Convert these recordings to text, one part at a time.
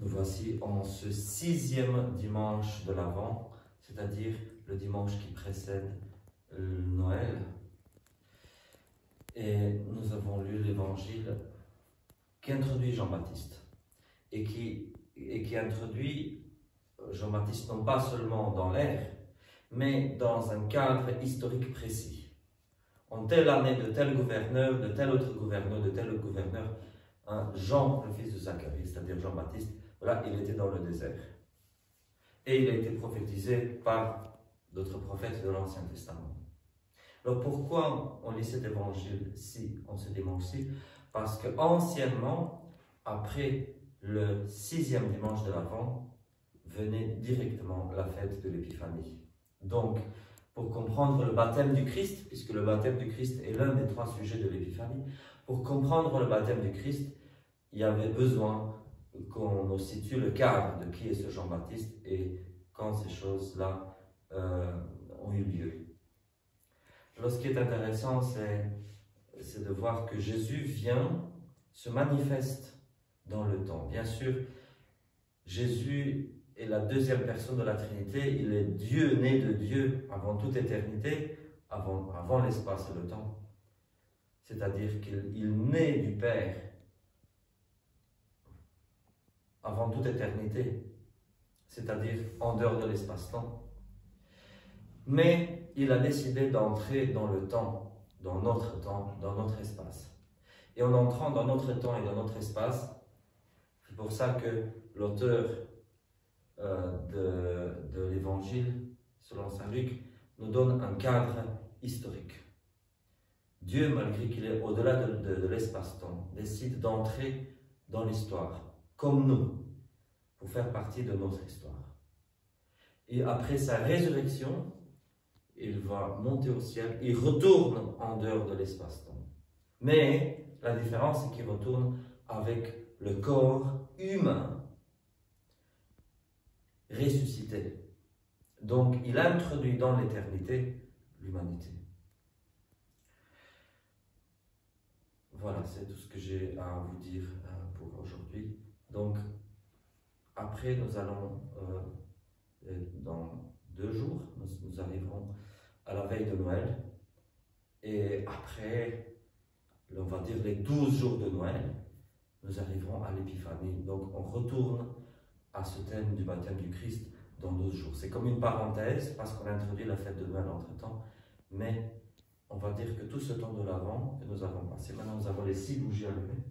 Nous voici en ce 6e dimanche de l'Avent, c'est-à-dire le dimanche qui précède Noël. Et nous avons lu l'évangile qui introduit Jean-Baptiste et qui introduit Jean-Baptiste non pas seulement dans l'air, mais dans un cadre historique précis. En telle année de tel gouverneur, de tel autre gouverneur, de tel autre gouverneur, Jean, le fils de Zacharie, c'est-à-dire Jean-Baptiste, voilà, il était dans le désert. Et il a été prophétisé par d'autres prophètes de l'Ancien Testament. Alors pourquoi on lit cet évangile-ci, en ce dimanche-ci? Parce que anciennement, après le 6e dimanche de l'Avent, venait directement la fête de l'Épiphanie. Donc, pour comprendre le baptême du Christ, puisque le baptême du Christ est l'un des 3 sujets de l'Épiphanie, pour comprendre le baptême du Christ, il y avait besoin qu'on nous situe le cadre de qui est ce Jean-Baptiste et quand ces choses-là ont eu lieu. Alors, ce qui est intéressant, c'est de voir que Jésus vient, se manifeste dans le temps. Bien sûr, Jésus est la 2e personne de la Trinité, il est Dieu, né de Dieu avant toute éternité, avant l'espace et le temps. C'est-à-dire qu'il naît du Père avant toute éternité, c'est-à-dire en dehors de l'espace-temps. Mais il a décidé d'entrer dans le temps, dans notre espace. Et en entrant dans notre temps et dans notre espace, c'est pour ça que l'auteur de l'Évangile, selon saint Luc, nous donne un cadre historique. Dieu, malgré qu'il est au-delà de l'espace-temps, décide d'entrer dans l'histoire, comme nous, pour faire partie de notre histoire. Et après sa résurrection, il va monter au ciel, il retourne en dehors de l'espace-temps. Mais la différence, c'est qu'il retourne avec le corps humain ressuscité. Donc, il introduit dans l'éternité l'humanité. Voilà, c'est tout ce que j'ai à vous dire pour aujourd'hui. Donc, après, nous allons, dans 2 jours, nous arriverons à la veille de Noël. Et après, on va dire les 12 jours de Noël, nous arriverons à l'Épiphanie. Donc, on retourne à ce thème du baptême du Christ dans 12 jours. C'est comme une parenthèse, parce qu'on a introduit la fête de Noël entre-temps, mais on va dire que tout ce temps de l'Avent que nous avons passé, maintenant nous avons les 6 bougies allumées,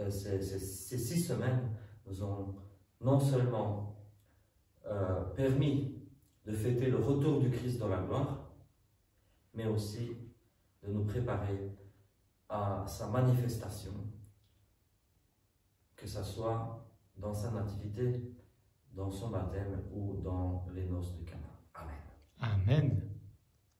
ces 6 semaines nous ont non seulement permis de fêter le retour du Christ dans la gloire, mais aussi de nous préparer à sa manifestation, que ce soit dans sa nativité, dans son baptême ou dans les noces de Cana. Amen. Amen.